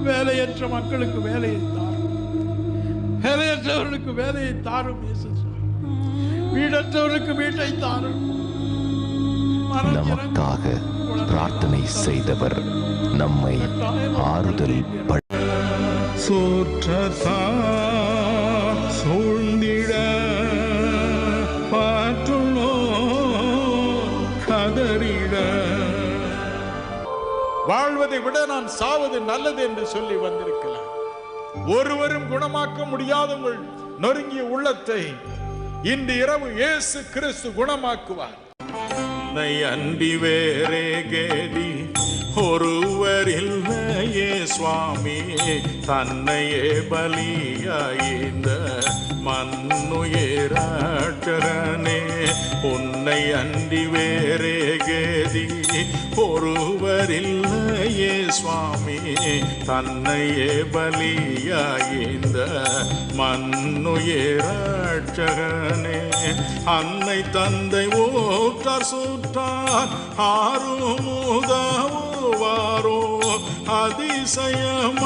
வேலையற்ற மக்களுக்கு வேலையை தாரும், வேலையற்றவர்களுக்கு வேலையை தாரும் இயேசு. வீடற்றவர்களுக்கு வீட்டை தாரும். நமக்காக பிரார்த்தனை செய்தவர் நம்மை ஆறுதல் சூழ்ந்திட பாற்றுள்ளோ கதறிட. வாழ்வதை விட நான் சாவது நல்லது என்று சொல்லி வந்திருக்கலாம். ஒருவரும் குணமாக்க முடியாத உங்கள் நொறுங்கிய உள்ளத்தை இன்று இரவு இயேசு கிறிஸ்து குணமாக்குவார். அண்டி வேறே கேடி ஒருவரில்லையே சுவாமி, தன்னையே பலியாய்ந்த மண்ணுயராட்டரனே. உன்னை அண்டி வேறே கேதி ஒருவரில்லையே சுவாமி, தன்னையே பலியாய்ந்த மண்ணுயராட்டரனே. அன்னை தந்தை ஓட்டார் சுற்றார் ஆறுமுதாவோ வாரோ அதிசயமானுவேலா.